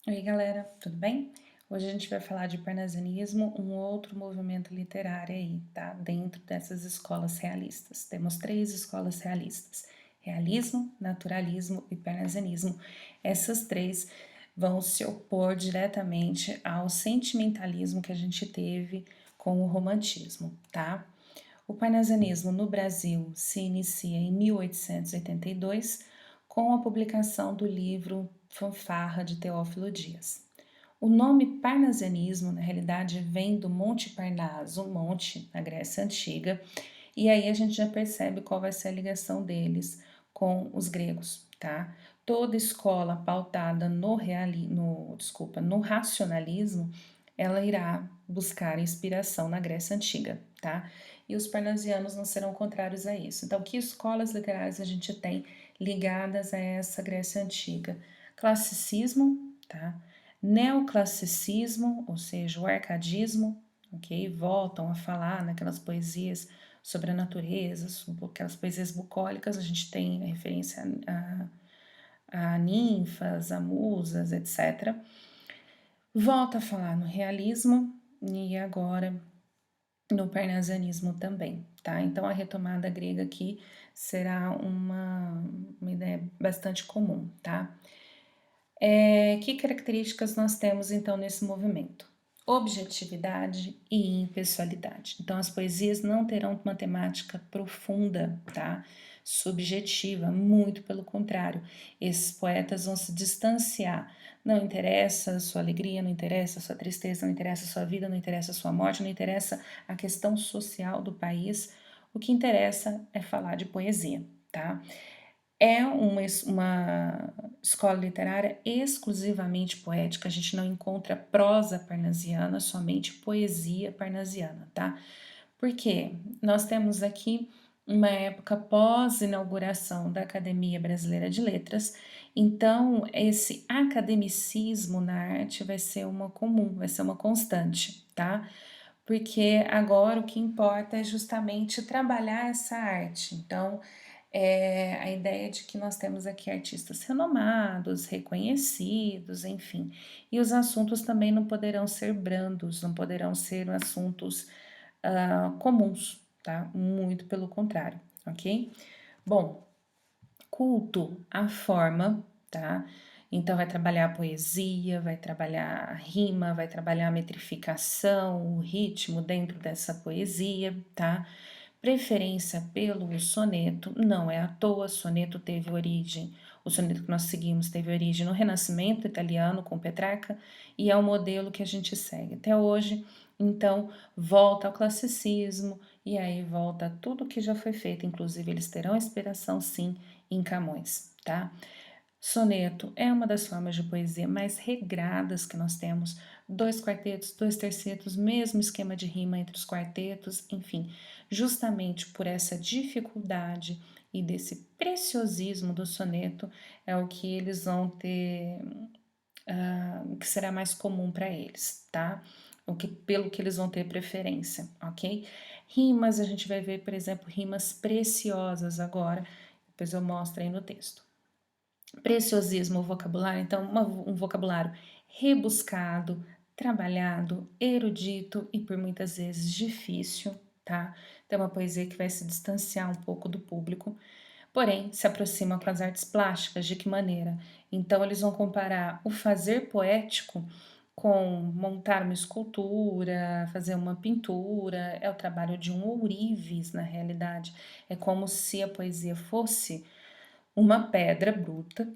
Oi, galera, tudo bem? Hoje a gente vai falar de parnasianismo, um outro movimento literário aí, tá? Dentro dessas escolas realistas. Temos três escolas realistas: realismo, naturalismo e parnasianismo. Essas três vão se opor diretamente ao sentimentalismo que a gente teve com o romantismo, tá? O parnasianismo no Brasil se inicia em 1882 com a publicação do livro Fanfarra de Teófilo Dias. O nome parnasianismo, na realidade, vem do Monte Parnaso, um monte na Grécia Antiga, e aí a gente já percebe qual vai ser a ligação deles com os gregos, tá? Toda escola pautada no racionalismo, ela irá buscar inspiração na Grécia Antiga, tá? E os parnasianos não serão contrários a isso. Então, que escolas literárias a gente tem ligadas a essa Grécia Antiga? Classicismo, tá? Neoclassicismo, ou seja, o arcadismo, ok? Voltam a falar naquelas poesias sobre a natureza, aquelas poesias bucólicas, a gente tem referência a ninfas, a musas, etc. Volta a falar no realismo e agora no parnasianismo também, tá? Então a retomada grega aqui será uma ideia bastante comum, tá? Que características nós temos então nesse movimento? Objetividade e impessoalidade. Então as poesias não terão uma temática profunda, tá? Subjetiva, muito pelo contrário. Esses poetas vão se distanciar. Não interessa a sua alegria, não interessa a sua tristeza, não interessa a sua vida, não interessa a sua morte, não interessa a questão social do país. O que interessa é falar de poesia, tá? É uma escola literária exclusivamente poética, a gente não encontra prosa parnasiana, somente poesia parnasiana, tá? Porque nós temos aqui uma época pós-inauguração da Academia Brasileira de Letras, então esse academicismo na arte vai ser uma comum, vai ser uma constante, tá? Porque agora o que importa é justamente trabalhar essa arte. Então, a ideia de que nós temos aqui artistas renomados, reconhecidos, enfim. E os assuntos também não poderão ser brandos, não poderão ser assuntos comuns, tá? Muito pelo contrário, ok? Bom, culto à forma, tá? Então vai trabalhar a poesia, vai trabalhar a rima, vai trabalhar a metrificação, o ritmo dentro dessa poesia, tá? Preferência pelo soneto, não é à toa, soneto teve origem, o soneto que nós seguimos teve origem no Renascimento italiano com Petrarca e é o modelo que a gente segue até hoje. Então, volta ao classicismo e aí volta tudo que já foi feito, inclusive eles terão inspiração sim em Camões, tá? Soneto é uma das formas de poesia mais regradas que nós temos. Dois quartetos, dois tercetos, mesmo esquema de rima entre os quartetos, enfim, justamente por essa dificuldade e desse preciosismo do soneto é o que eles vão ter, que será mais comum para eles, tá? Pelo que eles vão ter preferência, ok? Rimas, a gente vai ver, por exemplo, rimas preciosas agora, depois eu mostro aí no texto. Preciosismo, o vocabulário, então, um vocabulário rebuscado, trabalhado, erudito e por muitas vezes difícil, tá? Então, uma poesia que vai se distanciar um pouco do público, porém se aproxima com as artes plásticas. De que maneira? Então, eles vão comparar o fazer poético com montar uma escultura, fazer uma pintura, é o trabalho de um ourives, na realidade. É como se a poesia fosse uma pedra bruta,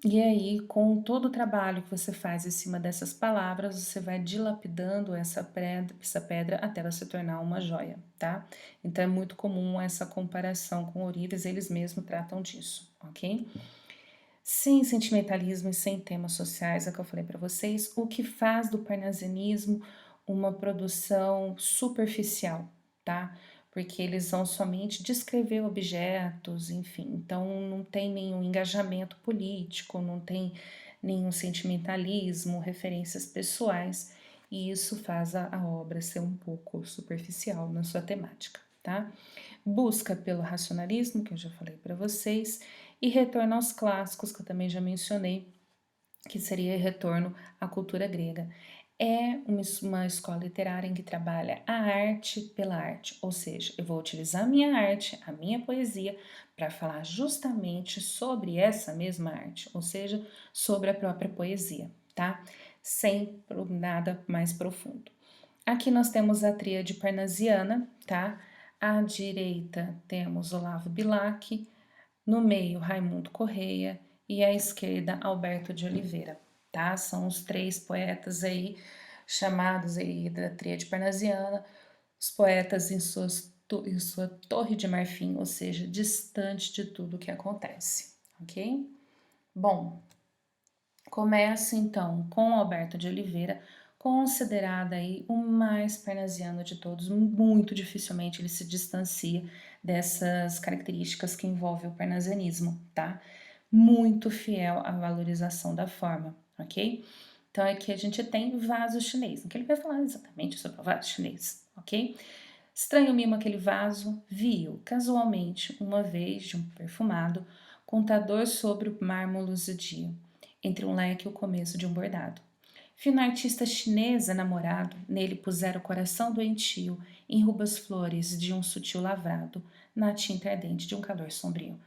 e aí, com todo o trabalho que você faz em cima dessas palavras, você vai dilapidando essa pedra até ela se tornar uma joia, tá? Então é muito comum essa comparação com Ourives, eles mesmos tratam disso, ok? Sem sentimentalismo e sem temas sociais, é o que eu falei para vocês, o que faz do parnasianismo uma produção superficial, tá? Porque eles vão somente descrever objetos, enfim, então não tem nenhum engajamento político, não tem nenhum sentimentalismo, referências pessoais, e isso faz a obra ser um pouco superficial na sua temática, tá? Busca pelo racionalismo, que eu já falei para vocês, e retorna aos clássicos, que eu também já mencionei, que seria retorno à cultura grega. É uma escola literária em que trabalha a arte pela arte, ou seja, eu vou utilizar a minha arte, a minha poesia, para falar justamente sobre essa mesma arte, ou seja, sobre a própria poesia, tá? Sem nada mais profundo. Aqui nós temos a tríade parnasiana, tá? À direita temos Olavo Bilac, no meio Raimundo Correia e à esquerda Alberto de Oliveira, tá? São os três poetas aí chamados aí da tríade parnasiana, os poetas em sua torre de marfim, ou seja, distante de tudo o que acontece, ok? Bom, começa então com Alberto de Oliveira, considerado aí o mais parnasiano de todos. Muito dificilmente ele se distancia dessas características que envolvem o parnasianismo, tá? Muito fiel à valorização da forma, ok? Então aqui a gente tem vaso chinês, que ele vai falar exatamente sobre o vaso chinês, ok? Estranho mimo aquele vaso, viu casualmente uma vez de um perfumado contador sobre o mármore luzidio, entre um leque e o começo de um bordado. Fina artista chinesa namorado, nele pusera o coração doentio em rubas flores de um sutil lavrado, na tinta ardente de um calor sombrio.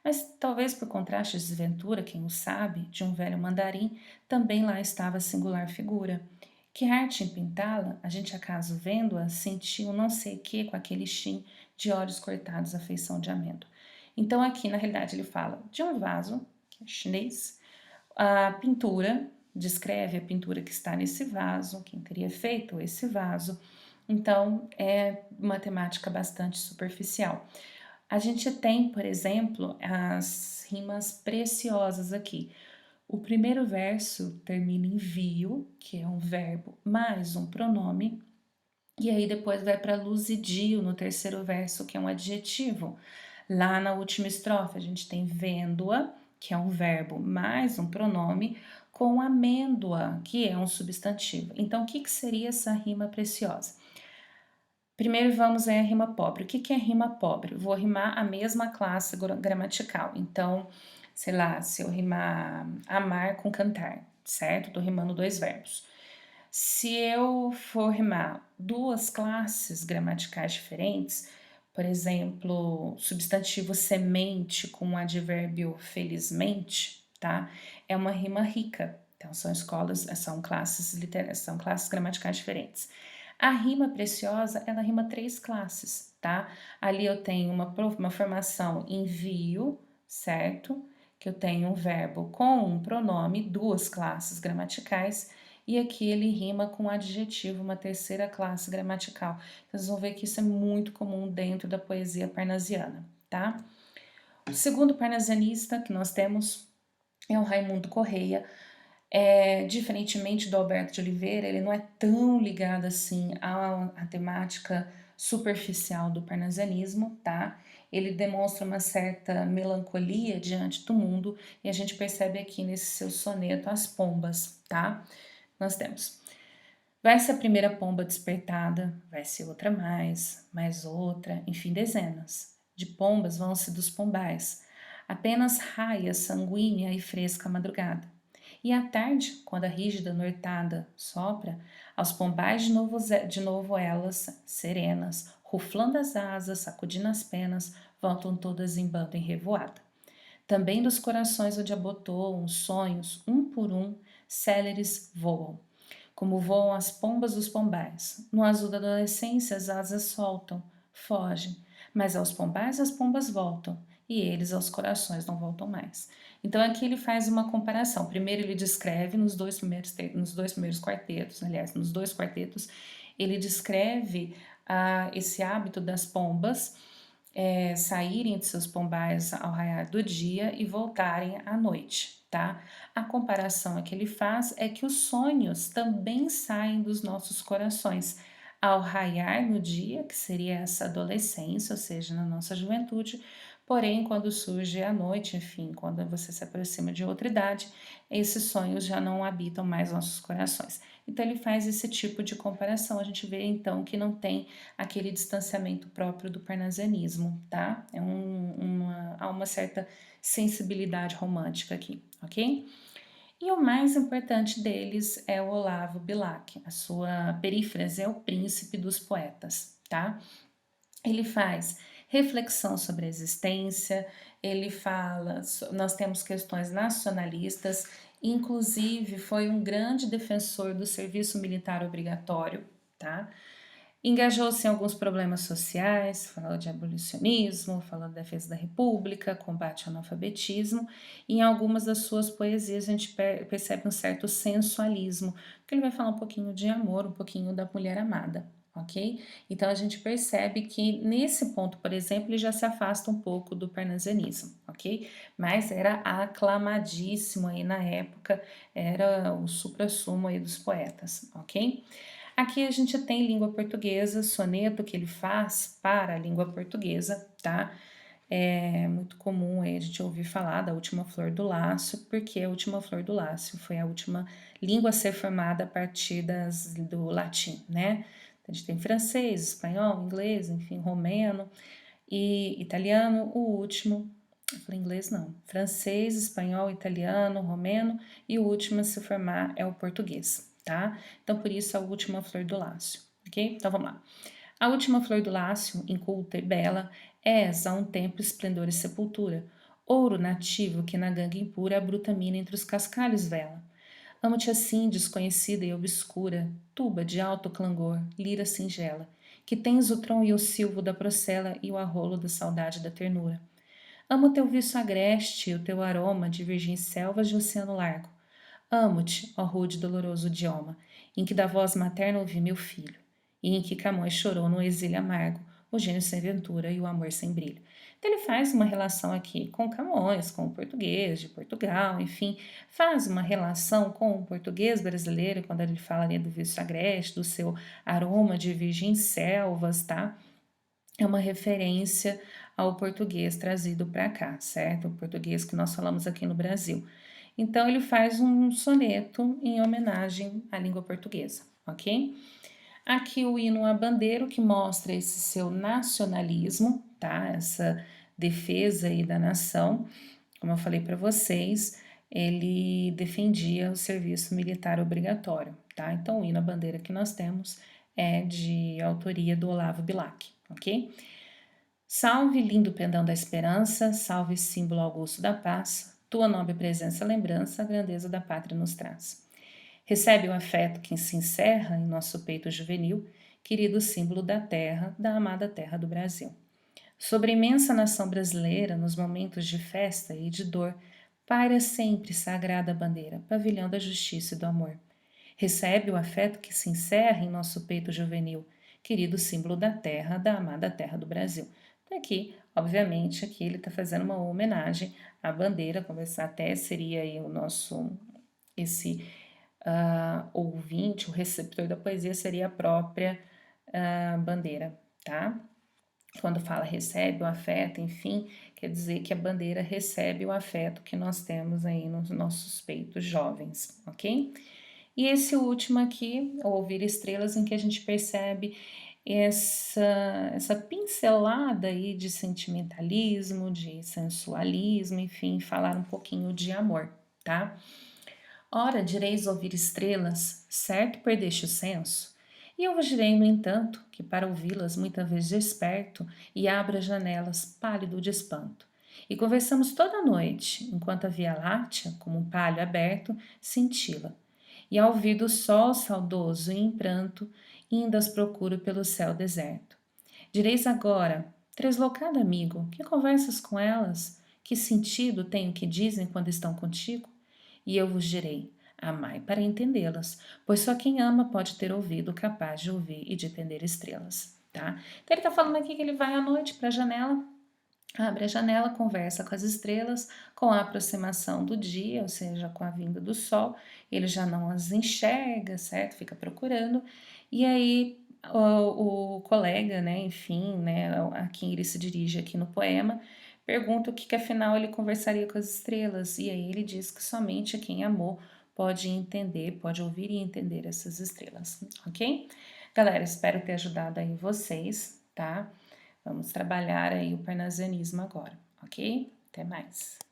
Mas talvez por contraste de desventura, quem o sabe, de um velho mandarim, também lá estava a singular figura. Que arte em pintá-la, a gente acaso vendo-a, sentiu não sei que com aquele chin de olhos cortados à feição de amêndoa. Então aqui, na realidade, ele fala de um vaso, que é chinês, a pintura, descreve a pintura que está nesse vaso, quem teria feito esse vaso. Então, é uma temática bastante superficial. A gente tem, por exemplo, as rimas preciosas aqui. O primeiro verso termina em vio, que é um verbo mais um pronome, e aí depois vai para luzidio no terceiro verso, que é um adjetivo. Lá na última estrofe a gente tem vêndua, que é um verbo mais um pronome, com amêndoa, que é um substantivo. Então, o que, que seria essa rima preciosa? Primeiro vamos à rima pobre. O que, que é rima pobre? Vou rimar a mesma classe gramatical. Então, sei lá, se eu rimar amar com cantar, certo? Tô rimando dois verbos. Se eu for rimar duas classes gramaticais diferentes, por exemplo, substantivo semente com advérbio felizmente, tá? É uma rima rica. Então são classes gramaticais diferentes. A rima preciosa, ela rima três classes, tá? Ali eu tenho uma formação em vio, certo? Que eu tenho um verbo com um pronome, duas classes gramaticais, e aqui ele rima com adjetivo, uma terceira classe gramatical. Então, vocês vão ver que isso é muito comum dentro da poesia parnasiana, tá? O segundo parnasianista que nós temos é o Raimundo Correia. Diferentemente do Alberto de Oliveira, ele não é tão ligado assim à temática superficial do parnasianismo, tá? Ele demonstra uma certa melancolia diante do mundo e a gente percebe aqui nesse seu soneto As Pombas, tá? Nós temos. Vai ser a primeira pomba despertada, vai ser outra mais outra, enfim, dezenas. De pombas vão-se dos pombais. Apenas raia sanguínea e fresca a madrugada. E à tarde, quando a rígida noitada sopra, aos pombais de novo elas, serenas, ruflando as asas, sacudindo as penas, voltam todas em bando em revoada. Também dos corações onde abotoam os sonhos, um por um, céleres voam. Como voam as pombas dos pombais. No azul da adolescência as asas soltam, fogem, mas aos pombais as pombas voltam, e eles aos corações não voltam mais. Então aqui ele faz uma comparação. Primeiro ele descreve nos dois primeiros quartetos, aliás, nos dois quartetos, ele descreve esse hábito das pombas saírem de seus pombais ao raiar do dia e voltarem à noite, tá? A comparação que ele faz é que os sonhos também saem dos nossos corações ao raiar no dia, que seria essa adolescência, ou seja, na nossa juventude, porém, quando surge a noite, enfim, quando você se aproxima de outra idade, esses sonhos já não habitam mais nossos corações. Então, ele faz esse tipo de comparação. A gente vê, então, que não tem aquele distanciamento próprio do parnasianismo, tá? Há uma certa sensibilidade romântica aqui, ok? E o mais importante deles é o Olavo Bilac, a sua perífrase é o príncipe dos poetas, tá? Ele faz reflexão sobre a existência, ele fala, nós temos questões nacionalistas, inclusive foi um grande defensor do serviço militar obrigatório, tá? Engajou-se em alguns problemas sociais, falou de abolicionismo, falou da defesa da república, combate ao analfabetismo, e em algumas das suas poesias a gente percebe um certo sensualismo, porque ele vai falar um pouquinho de amor, um pouquinho da mulher amada, ok? Então a gente percebe que nesse ponto, por exemplo, ele já se afasta um pouco do parnasianismo, ok? Mas era aclamadíssimo aí na época, era o suprassumo aí dos poetas, ok? Aqui a gente tem língua portuguesa, soneto que ele faz para a língua portuguesa, tá? É muito comum aí a gente ouvir falar da última flor do laço, porque a última flor do laço foi a última língua a ser formada a partir do latim, né? A gente tem francês, espanhol, inglês, enfim, romeno e italiano. O último, eu falei inglês não, francês, espanhol, italiano, romeno e o último a se formar é o português, tá? Então por isso a última flor do lácio, ok? Então vamos lá. A última flor do lácio, inculta e bela, és a um tempo esplendor e sepultura, ouro nativo que na ganga impura a bruta mina entre os cascalhos vela. Amo-te assim, desconhecida e obscura, tuba de alto clangor, lira singela, que tens o tron e o silvo da procela e o arrolo da saudade e da ternura. Amo teu viço agreste e o teu aroma de virgens selvas de oceano largo. Amo-te, ó rude e doloroso idioma, em que da voz materna ouvi meu filho, e em que Camões chorou no exílio amargo, o gênio sem ventura e o amor sem brilho. Então ele faz uma relação aqui com Camões, com o português de Portugal, enfim, faz uma relação com o português brasileiro, quando ele fala ali do vício agreste, do seu aroma de virgens selvas, tá? É uma referência ao português trazido para cá, certo? O português que nós falamos aqui no Brasil. Então ele faz um soneto em homenagem à língua portuguesa, ok? Aqui o hino à bandeira que mostra esse seu nacionalismo, tá? Essa defesa aí da nação. Como eu falei para vocês, ele defendia o serviço militar obrigatório, tá? Então o hino à bandeira que nós temos é de autoria do Olavo Bilac, ok? Salve, lindo pendão da esperança, salve, símbolo augusto da paz, tua nobre presença lembrança, a grandeza da pátria nos traz. Recebe o afeto que se encerra em nosso peito juvenil, querido símbolo da terra, da amada terra do Brasil. Sobre a imensa nação brasileira, nos momentos de festa e de dor, paira sempre sagrada bandeira, pavilhão da justiça e do amor. Recebe o afeto que se encerra em nosso peito juvenil, querido símbolo da terra, da amada terra do Brasil. Então aqui, obviamente, aqui ele está fazendo uma homenagem à bandeira, conversar até seria aí o nosso, esse ouvinte, o receptor da poesia seria a própria bandeira, tá? Quando fala recebe o afeto, enfim, quer dizer que a bandeira recebe o afeto que nós temos aí nos nossos peitos jovens, ok? E esse último aqui, o Ouvir Estrelas, em que a gente percebe essa pincelada aí de sentimentalismo, de sensualismo, enfim, falar um pouquinho de amor, tá? Ora, direis ouvir estrelas, certo perdeste o senso? E eu vos direi, no entanto, que para ouvi-las muita vez desperto e abro as janelas, pálido de espanto. E conversamos toda a noite, enquanto a Via Láctea, como um palho aberto, cintila. E ao vir do sol saudoso e em pranto, indas procuro pelo céu deserto. Direis agora, translocado amigo, que conversas com elas? Que sentido tem o que dizem quando estão contigo? E eu vos direi: amai para entendê-las, pois só quem ama pode ter ouvido capaz de ouvir e de entender estrelas, tá? Então ele tá falando aqui que ele vai à noite para a janela, abre a janela, conversa com as estrelas, com a aproximação do dia, ou seja, com a vinda do sol, ele já não as enxerga, certo? Fica procurando, e aí o colega, né, enfim, né, a quem ele se dirige aqui no poema, pergunta o que afinal ele conversaria com as estrelas, e aí ele diz que somente quem amou pode entender, pode ouvir e entender essas estrelas, ok? Galera, espero ter ajudado aí vocês, tá? Vamos trabalhar aí o parnasianismo agora, ok? Até mais!